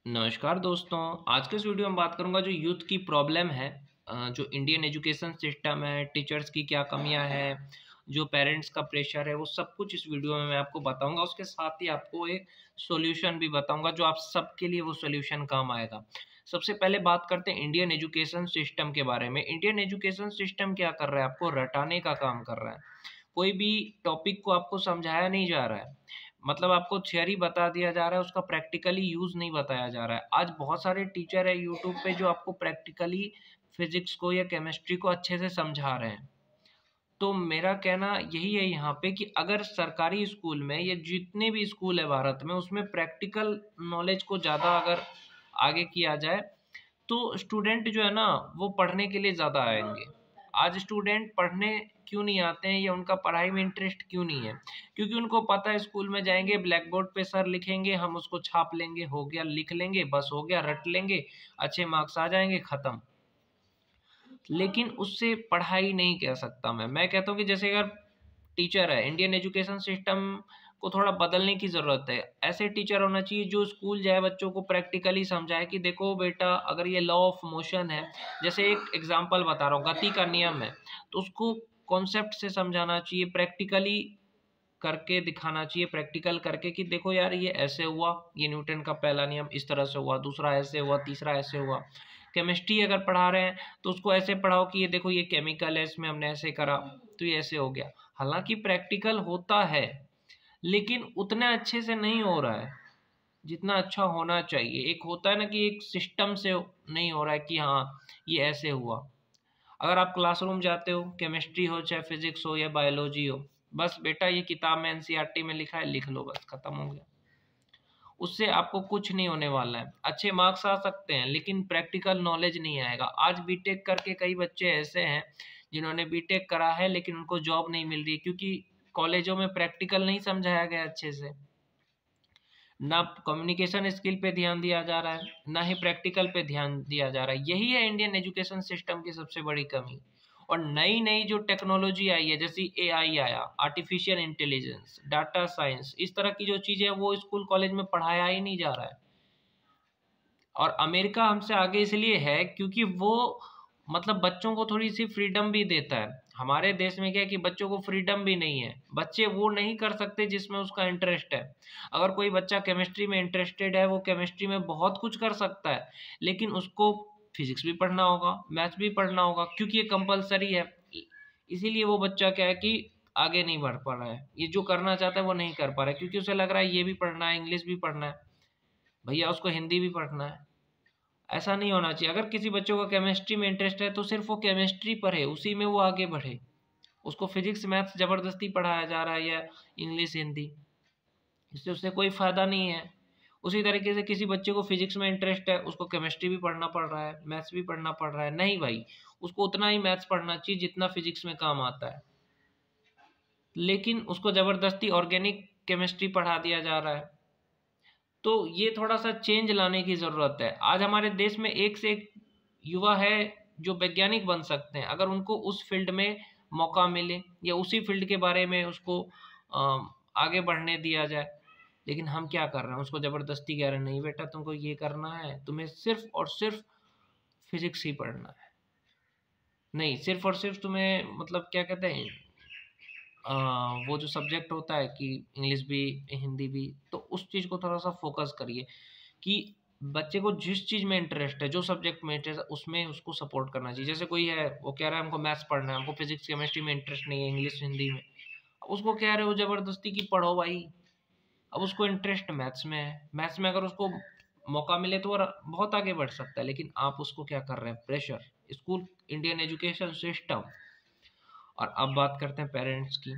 नमस्कार दोस्तों। आज के इस वीडियो में बात करूंगा जो यूथ की प्रॉब्लम है। जो इंडियन एजुकेशन सिस्टम है, टीचर्स की क्या कमियां हैं, जो पेरेंट्स का प्रेशर है, वो सब कुछ इस वीडियो में मैं आपको बताऊंगा। उसके साथ ही आपको एक सॉल्यूशन भी बताऊंगा जो आप सबके लिए वो सॉल्यूशन काम आएगा। सबसे पहले बात करते हैं इंडियन एजुकेशन सिस्टम के बारे में। इंडियन एजुकेशन सिस्टम क्या कर रहा है? आपको रटाने का काम कर रहा है। कोई भी टॉपिक को आपको समझाया नहीं जा रहा है, मतलब आपको थियरी बता दिया जा रहा है, उसका प्रैक्टिकली यूज नहीं बताया जा रहा है। आज बहुत सारे टीचर है यूट्यूब पे जो आपको प्रैक्टिकली फिजिक्स को या केमिस्ट्री को अच्छे से समझा रहे हैं। तो मेरा कहना यही है यहाँ पे कि अगर सरकारी स्कूल में या जितने भी स्कूल है भारत में, उसमें प्रैक्टिकल नॉलेज को ज़्यादा अगर आगे किया जाए तो स्टूडेंट जो है ना वो पढ़ने के लिए ज़्यादा आएंगे। आज स्टूडेंट पढ़ने क्यों नहीं आते हैं या उनका पढ़ाई में इंटरेस्ट क्यों नहीं है? क्योंकि उनको पता है स्कूल में जाएंगे, ब्लैक बोर्ड पे सर लिखेंगे, हम उसको छाप लेंगे, हो गया, लिख लेंगे, बस हो गया, रट लेंगे, अच्छे मार्क्स आ जाएंगे, ख़त्म। लेकिन उससे पढ़ाई नहीं कह सकता मैं कहता हूँ कि जैसे अगर टीचर है, इंडियन एजुकेशन सिस्टम को थोड़ा बदलने की ज़रूरत है। ऐसे टीचर होना चाहिए जो स्कूल जाए, बच्चों को प्रैक्टिकली समझाए कि देखो बेटा, अगर ये लॉ ऑफ मोशन है, जैसे एक एग्जांपल बता रहा हूँ, गति का नियम है, तो उसको कॉन्सेप्ट से समझाना चाहिए, प्रैक्टिकली करके दिखाना चाहिए, प्रैक्टिकल करके कि देखो यार ये ऐसे हुआ, ये न्यूटन का पहला नियम इस तरह से हुआ, दूसरा ऐसे हुआ, तीसरा ऐसे हुआ। केमिस्ट्री अगर पढ़ा रहे हैं तो उसको ऐसे पढ़ाओ कि ये देखो ये केमिकल है, इसमें हमने ऐसे करा तो ये ऐसे हो गया। हालांकि प्रैक्टिकल होता है लेकिन उतने अच्छे से नहीं हो रहा है जितना अच्छा होना चाहिए। एक होता है ना कि एक सिस्टम से नहीं हो रहा है कि हाँ ये ऐसे हुआ। अगर आप क्लासरूम जाते हो, केमिस्ट्री हो चाहे फिजिक्स हो या बायोलॉजी हो, बस बेटा ये किताब में एनसीईआरटी में लिखा है, लिख लो, बस खत्म हो गया। उससे आपको कुछ नहीं होने वाला है। अच्छे मार्क्स आ सकते हैं लेकिन प्रैक्टिकल नॉलेज नहीं आएगा। आज बीटेक करके कई बच्चे ऐसे हैं जिन्होंने बीटेक करा है लेकिन उनको जॉब नहीं मिल रही, क्योंकि कॉलेजों में प्रैक्टिकल नहीं समझाया गया अच्छे से। ना कम्युनिकेशन स्किल पे ध्यान दिया जा रहा है, ना ही प्रैक्टिकल पे ध्यान दिया जा रहा है। यही है इंडियन एजुकेशन सिस्टम की सबसे बड़ी कमी। और नई नई जो टेक्नोलॉजी आई है, जैसे एआई आया, आर्टिफिशियल इंटेलिजेंस, डाटा साइंस, इस तरह की जो चीज़ें हैं वो स्कूल कॉलेज में पढ़ाया ही नहीं जा रहा है। और अमेरिका हमसे आगे इसलिए है क्योंकि वो मतलब बच्चों को थोड़ी सी फ्रीडम भी देता है। हमारे देश में क्या है कि बच्चों को फ्रीडम भी नहीं है, बच्चे वो नहीं कर सकते जिसमें उसका इंटरेस्ट है। अगर कोई बच्चा केमिस्ट्री में इंटरेस्टेड है, वो केमिस्ट्री में बहुत कुछ कर सकता है, लेकिन उसको फिजिक्स भी पढ़ना होगा, मैथ्स भी पढ़ना होगा, क्योंकि ये कंपलसरी है। इसीलिए वो बच्चा क्या है कि आगे नहीं बढ़ पा रहा है, ये जो करना चाहता है वो नहीं कर पा रहा है, क्योंकि उसे लग रहा है ये भी पढ़ना है, इंग्लिश भी पढ़ना है, भैया उसको हिंदी भी पढ़ना है। ऐसा नहीं होना चाहिए। अगर किसी बच्चों को केमिस्ट्री में इंटरेस्ट है तो सिर्फ वो केमिस्ट्री पढ़े, उसी में वो आगे बढ़े। उसको फिजिक्स मैथ्स ज़बरदस्ती पढ़ाया जा रहा है या इंग्लिश हिंदी, इससे उससे कोई फ़ायदा नहीं है। उसी तरीके से किसी बच्चे को फिजिक्स में इंटरेस्ट है, उसको केमिस्ट्री भी पढ़ना पड़ रहा है, मैथ्स भी पढ़ना पड़ रहा है, नहीं भाई, उसको उतना ही मैथ्स पढ़ना चाहिए जितना फिजिक्स में काम आता है। लेकिन उसको ज़बरदस्ती ऑर्गेनिक केमिस्ट्री पढ़ा दिया जा रहा है। तो ये थोड़ा सा चेंज लाने की ज़रूरत है। आज हमारे देश में एक से एक युवा है जो वैज्ञानिक बन सकते हैं, अगर उनको उस फील्ड में मौका मिले या उसी फील्ड के बारे में उसको आगे बढ़ने दिया जाए। लेकिन हम क्या कर रहे हैं, उसको ज़बरदस्ती कह रहे हैं नहीं बेटा तुमको ये करना है, तुम्हें सिर्फ और सिर्फ फिजिक्स ही पढ़ना है, नहीं सिर्फ और सिर्फ तुम्हें मतलब क्या कहते हैं, वो जो सब्जेक्ट होता है कि इंग्लिश भी हिंदी भी, तो उस चीज़ को थोड़ा सा फोकस करिए कि बच्चे को जिस चीज़ में इंटरेस्ट है, जो सब्जेक्ट में इंटरेस्ट है, उसमें उसको सपोर्ट करना चाहिए। जैसे कोई है वो कह रहा है हमको मैथ्स पढ़ना है, हमको फिजिक्स केमिस्ट्री में इंटरेस्ट नहीं है, इंग्लिश हिंदी में, अब उसको कह रहे हो ज़बरदस्ती की पढ़ो भाई। अब उसको इंटरेस्ट मैथ्स में है, मैथ्स में अगर उसको मौका मिले तो वो बहुत आगे बढ़ सकता है, लेकिन आप उसको क्या कर रहे हैं, pressure, school, Indian education system. और अब बात करते हैं पेरेंट्स की।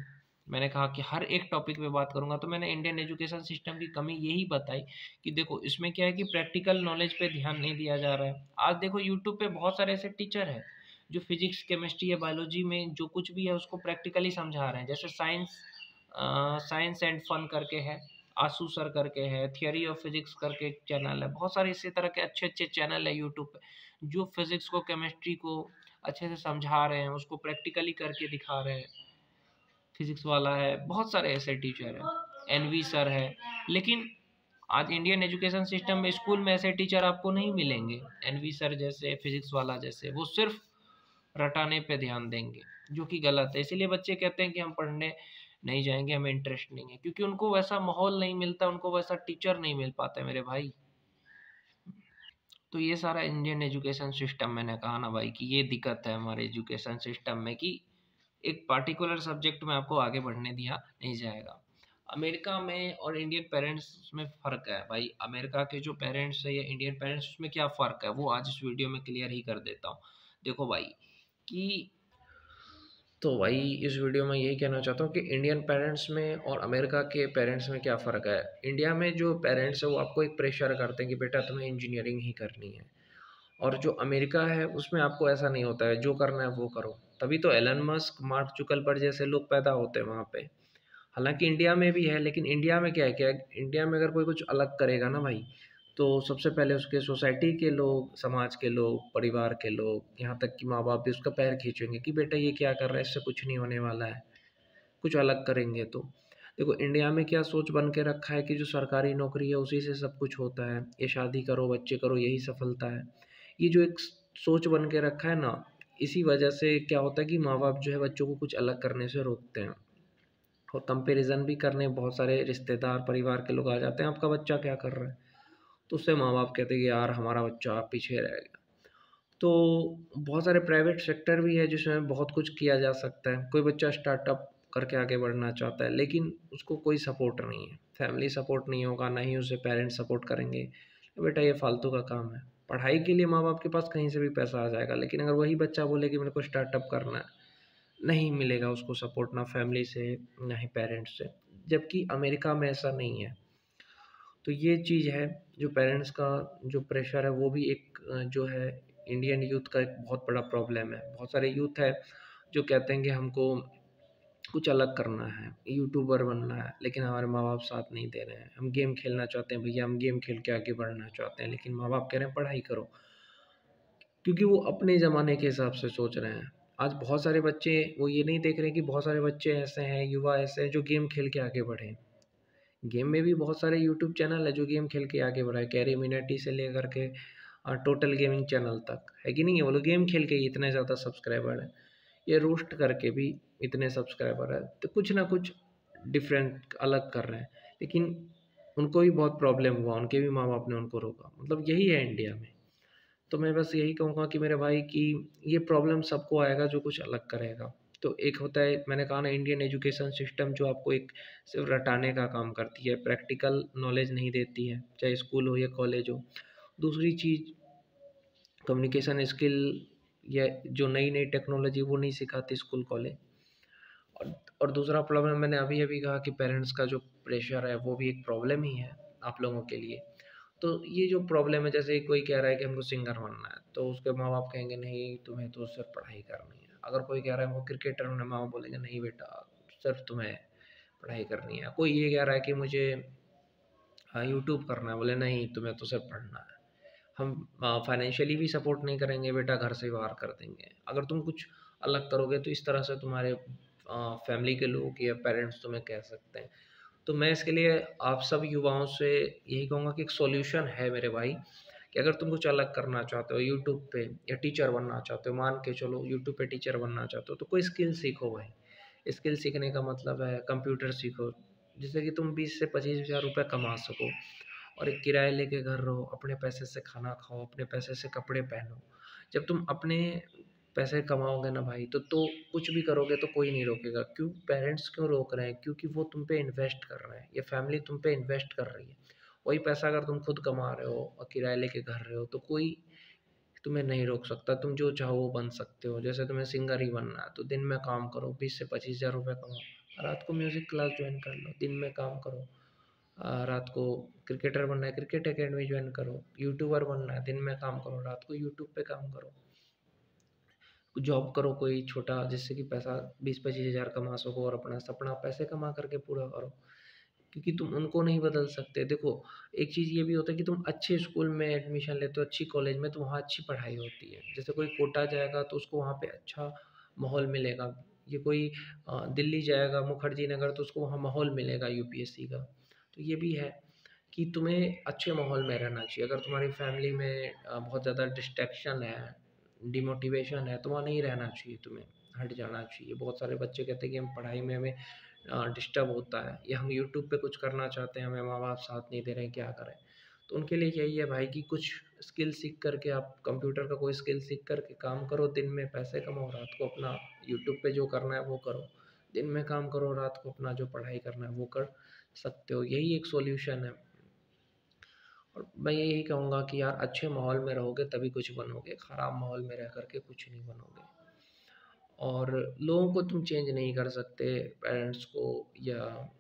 मैंने कहा कि हर एक टॉपिक पे बात करूंगा, तो मैंने इंडियन एजुकेशन सिस्टम की कमी यही बताई कि देखो इसमें क्या है कि प्रैक्टिकल नॉलेज पे ध्यान नहीं दिया जा रहा है। आज देखो यूट्यूब पे बहुत सारे ऐसे टीचर हैं जो फिजिक्स केमिस्ट्री या बायोलॉजी में जो कुछ भी है उसको प्रैक्टिकली समझा रहे हैं। जैसे साइंस एंड फन करके है, आशु सर करके है, थियरी ऑफ फिजिक्स करके एक चैनल है, बहुत सारे इसी तरह के अच्छे अच्छे चैनल है यूट्यूब पे जो फिजिक्स को केमिस्ट्री को अच्छे से समझा रहे हैं, उसको प्रैक्टिकली करके दिखा रहे हैं। फिजिक्स वाला है, बहुत सारे ऐसे टीचर हैं, एनवी सर है। लेकिन आज इंडियन एजुकेशन सिस्टम में स्कूल में ऐसे टीचर आपको नहीं मिलेंगे, एनवी सर जैसे, फिजिक्स वाला जैसे, वो सिर्फ रटाने पे ध्यान देंगे, जो कि गलत है। इसीलिए बच्चे कहते हैं कि हम पढ़ने नहीं जाएंगे, हमें इंटरेस्ट नहीं है, क्योंकि उनको वैसा माहौल नहीं मिलता, उनको वैसा टीचर नहीं मिल पाता है मेरे भाई। तो ये सारा इंडियन एजुकेशन सिस्टम, मैंने कहा ना भाई कि ये दिक्कत है हमारे एजुकेशन सिस्टम में कि एक पार्टिकुलर सब्जेक्ट में आपको आगे बढ़ने दिया नहीं जाएगा। अमेरिका में और इंडियन पेरेंट्स में फ़र्क है भाई। अमेरिका के जो पेरेंट्स है या इंडियन पेरेंट्स, उसमें क्या फ़र्क है वो आज इस वीडियो में क्लियर ही कर देता हूँ। देखो भाई कि तो भाई इस वीडियो में यही कहना चाहता हूँ कि इंडियन पेरेंट्स में और अमेरिका के पेरेंट्स में क्या फ़र्क है। इंडिया में जो पेरेंट्स है वो आपको एक प्रेशर करते हैं कि बेटा तुम्हें इंजीनियरिंग ही करनी है, और जो अमेरिका है उसमें आपको ऐसा नहीं होता है, जो करना है वो करो। तभी तो एलन मस्क, मार्क जुकरबर्ग जैसे लोग पैदा होते हैं वहाँ पे। हालांकि इंडिया में भी है, लेकिन इंडिया में क्या है, इंडिया में अगर कोई कुछ अलग करेगा ना भाई, तो सबसे पहले उसके सोसाइटी के लोग, समाज के लोग, परिवार के लोग, यहाँ तक कि माँ बाप भी उसका पैर खींचेंगे कि बेटा ये क्या कर रहा है, इससे कुछ नहीं होने वाला है, कुछ अलग करेंगे तो। देखो इंडिया में क्या सोच बन के रखा है कि जो सरकारी नौकरी है उसी से सब कुछ होता है, ये शादी करो, बच्चे करो, यही सफलता है। ये जो एक सोच बन के रखा है ना, इसी वजह से क्या होता है कि माँ बाप जो है बच्चों को कुछ अलग करने से रोकते हैं। और कंपैरिजन भी करने बहुत सारे रिश्तेदार, परिवार के लोग आ जाते हैं, आपका बच्चा क्या कर रहा है, तो उससे माँ बाप कहते हैं कि यार हमारा बच्चा पीछे रह गया। तो बहुत सारे प्राइवेट सेक्टर भी है जिसमें बहुत कुछ किया जा सकता है। कोई बच्चा स्टार्टअप करके आगे बढ़ना चाहता है, लेकिन उसको कोई सपोर्ट नहीं है, फैमिली सपोर्ट नहीं होगा, ना ही उसे पेरेंट्स सपोर्ट करेंगे, तो बेटा ये फालतू का काम है। पढ़ाई के लिए माँ बाप के पास कहीं से भी पैसा आ जाएगा, लेकिन अगर वही बच्चा बोले कि मेरे को स्टार्टअप करना है, नहीं मिलेगा उसको सपोर्ट, ना फैमिली से, ना ही पेरेंट्स से। जबकि अमेरिका में ऐसा नहीं है। तो ये चीज़ है, जो पेरेंट्स का जो प्रेशर है वो भी एक जो है इंडियन यूथ का एक बहुत बड़ा प्रॉब्लम है। बहुत सारे यूथ है जो कहते हैं कि हमको कुछ अलग करना है, यूट्यूबर बनना है, लेकिन हमारे माँ बाप साथ नहीं दे रहे हैं। हम गेम खेलना चाहते हैं, भैया हम गेम खेल के आगे बढ़ना चाहते हैं, लेकिन माँ बाप कह रहे हैं पढ़ाई करो, क्योंकि वो अपने ज़माने के हिसाब से सोच रहे हैं। आज बहुत सारे बच्चे वो ये नहीं देख रहे कि बहुत सारे बच्चे ऐसे हैं, युवा ऐसे हैं जो गेम खेल के आगे बढ़े। गेम में भी बहुत सारे यूट्यूब चैनल है जो गेम खेल के आगे बढ़ा है, कैरी मिनाटी से लेकर के टोटल गेमिंग चैनल तक, है कि नहीं है। वो लोग गेम खेल के ही इतने ज़्यादा सब्सक्राइबर है, ये रोस्ट करके भी इतने सब्सक्राइबर है, तो कुछ ना कुछ डिफरेंट अलग कर रहे हैं। लेकिन उनको भी बहुत प्रॉब्लम हुआ, उनके भी माँ बाप ने उनको रोका, मतलब यही है इंडिया में। तो मैं बस यही कहूँगा कि मेरे भाई कि ये प्रॉब्लम सबको आएगा जो कुछ अलग करेगा। तो एक होता है, मैंने कहा ना, इंडियन एजुकेशन सिस्टम जो आपको एक सिर्फ रटाने का काम करती है, प्रैक्टिकल नॉलेज नहीं देती है, चाहे स्कूल हो या कॉलेज हो। दूसरी चीज़, कम्युनिकेशन स्किल या जो नई नई टेक्नोलॉजी वो नहीं सिखाती स्कूल कॉलेज। और और दूसरा प्रॉब्लम मैंने अभी अभी कहा कि पेरेंट्स का जो प्रेशर है वो भी एक प्रॉब्लम ही है आप लोगों के लिए। तो ये जो प्रॉब्लम है, जैसे कोई कह रहा है कि हमको सिंगर बनना है, तो उसके माँ बाप कहेंगे नहीं तुम्हें तो सिर्फ पढ़ाई करनी है। अगर कोई कह रहा है हमको क्रिकेटर बनना है, माँ बाप बोलेंगे नहीं बेटा सिर्फ तुम्हें पढ़ाई करनी है। कोई ये कह रहा है कि मुझे यूट्यूब करना है, बोले नहीं तुम्हें तो सिर्फ पढ़ना है। हम फाइनेंशियली भी सपोर्ट नहीं करेंगे, बेटा घर से बाहर कर देंगे। अगर तुम कुछ अलग करोगे तो इस तरह से तुम्हारे फैमिली के लोग या पेरेंट्स तुम्हें कह सकते हैं। तो मैं इसके लिए आप सब युवाओं से यही कहूँगा कि एक सॉल्यूशन है मेरे भाई, कि अगर तुम कुछ अलग करना चाहते हो यूट्यूब पे, या टीचर बनना चाहते हो, मान के चलो यूट्यूब पे टीचर बनना चाहते हो, तो कोई स्किल सीखो भाई। स्किल सीखने का मतलब है कंप्यूटर सीखो, जिससे कि तुम 20 से 25 हज़ार रुपये कमा सको, और एक किराए लेके घर रहो, अपने पैसे से खाना खाओ, अपने पैसे से कपड़े पहनो। जब तुम अपने पैसे कमाओगे ना भाई, तो कुछ भी करोगे तो कोई नहीं रोकेगा। क्यों पेरेंट्स क्यों रोक रहे हैं? क्योंकि वो तुम पे इन्वेस्ट कर रहे हैं, ये फैमिली तुम पे इन्वेस्ट कर रही है। वही पैसा अगर तुम खुद कमा रहे हो और किराए लेके घर रहे हो, तो कोई तुम्हें नहीं रोक सकता। तुम जो चाहो वो बन सकते हो। जैसे तुम्हें सिंगर ही बनना है तो दिन में काम करो, 20 से 25 हज़ार रुपये कमाओ, रात को म्यूज़िक क्लास ज्वाइन कर लो, दिन में काम करो। रात को क्रिकेटर बनना है, क्रिकेट एकेडमी ज्वाइन करो। यूट्यूबर बनना है, दिन में काम करो, रात को यूट्यूब पे काम करो। जॉब करो कोई छोटा, जिससे कि पैसा 20-25 हज़ार कमा सको, और अपना सपना पैसे कमा करके पूरा करो। क्योंकि तुम उनको नहीं बदल सकते। देखो एक चीज़ ये भी होता है कि तुम अच्छे स्कूल में एडमिशन लेते हो, अच्छी कॉलेज में, तो वहाँ अच्छी पढ़ाई होती है। जैसे कोई कोटा जाएगा तो उसको वहाँ पे अच्छा माहौल मिलेगा। ये कोई दिल्ली जाएगा मुखर्जी नगर, तो उसको वहाँ माहौल मिलेगा यूपीएससी का। तो ये भी है कि तुम्हें अच्छे माहौल में रहना चाहिए। अगर तुम्हारी फैमिली में बहुत ज़्यादा डिस्ट्रैक्शन है, डिमोटिवेशन है, तो वहाँ नहीं रहना चाहिए, तुम्हें हट जाना चाहिए। बहुत सारे बच्चे कहते हैं कि हम पढ़ाई में हमें डिस्टर्ब होता है, या हम यूट्यूब पे कुछ करना चाहते हैं, हमें माँ बाप साथ नहीं दे रहे हैं, क्या करें। तो उनके लिए यही है भाई कि कुछ स्किल सीख करके, आप कंप्यूटर का कोई स्किल सीख करके काम करो, दिन में पैसे कमाओ, रात को अपना यूट्यूब पे जो करना है वो करो। दिन में काम करो, रात को अपना जो पढ़ाई करना है वो कर सकते हो। यही एक सॉल्यूशन है। और मैं यही कहूँगा कि यार अच्छे माहौल में रहोगे तभी कुछ बनोगे, ख़राब माहौल में रह करके कुछ नहीं बनोगे। और लोगों को तुम चेंज नहीं कर सकते, पेरेंट्स को या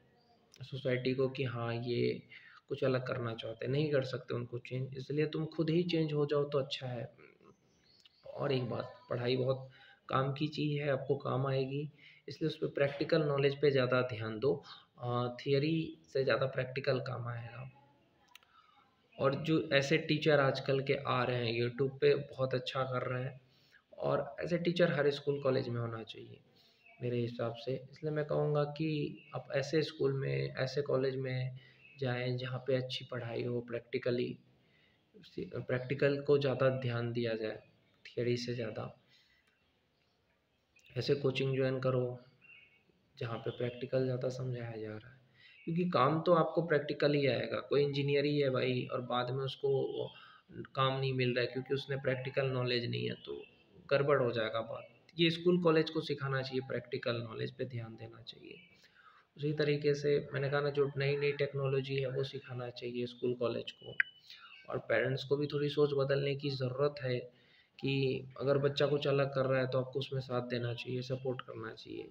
सोसाइटी को, कि हाँ ये कुछ अलग करना चाहते हैं, नहीं कर सकते उनको चेंज। इसलिए तुम खुद ही चेंज हो जाओ तो अच्छा है। और एक बात, पढ़ाई बहुत काम की चीज़ है, आपको काम आएगी, इसलिए उस पर प्रैक्टिकल नॉलेज पे ज़्यादा ध्यान दो। थियरी से ज़्यादा प्रैक्टिकल काम आएगा। और जो ऐसे टीचर आजकल के आ रहे हैं यूट्यूब पे, बहुत अच्छा कर रहे हैं, और ऐसे टीचर हर स्कूल कॉलेज में होना चाहिए मेरे हिसाब से। इसलिए मैं कहूँगा कि आप ऐसे स्कूल में, ऐसे कॉलेज में जाएं जहाँ पे अच्छी पढ़ाई हो, प्रैक्टिकल को ज़्यादा ध्यान दिया जाए थियरी से ज़्यादा। ऐसे कोचिंग ज्वाइन करो जहाँ पे प्रैक्टिकल ज़्यादा समझाया जा रहा है, क्योंकि काम तो आपको प्रैक्टिकल ही आएगा। कोई इंजीनियर ही है भाई और बाद में उसको काम नहीं मिल रहा है क्योंकि उसने प्रैक्टिकल नॉलेज नहीं है, तो गड़बड़ हो जाएगा बात। ये स्कूल कॉलेज को सिखाना चाहिए, प्रैक्टिकल नॉलेज पे ध्यान देना चाहिए। उसी तरीके से मैंने कहा ना, जो नई नई टेक्नोलॉजी है वो सिखाना चाहिए स्कूल कॉलेज को। और पेरेंट्स को भी थोड़ी सोच बदलने की ज़रूरत है कि अगर बच्चा कुछ अलग कर रहा है तो आपको उसमें साथ देना चाहिए, सपोर्ट करना चाहिए।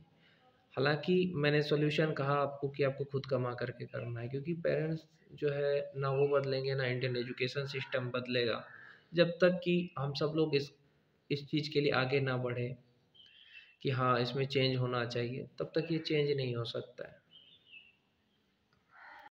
हालाँकि मैंने सॉल्यूशन कहा आपको कि आपको खुद कमा करके करना है, क्योंकि पेरेंट्स जो है ना वो बदलेंगे, ना इंडियन एजुकेशन सिस्टम बदलेगा, जब तक कि हम सब लोग इस चीज़ के लिए आगे ना बढ़े कि हाँ इसमें चेंज होना चाहिए, तब तक ये चेंज नहीं हो सकता है।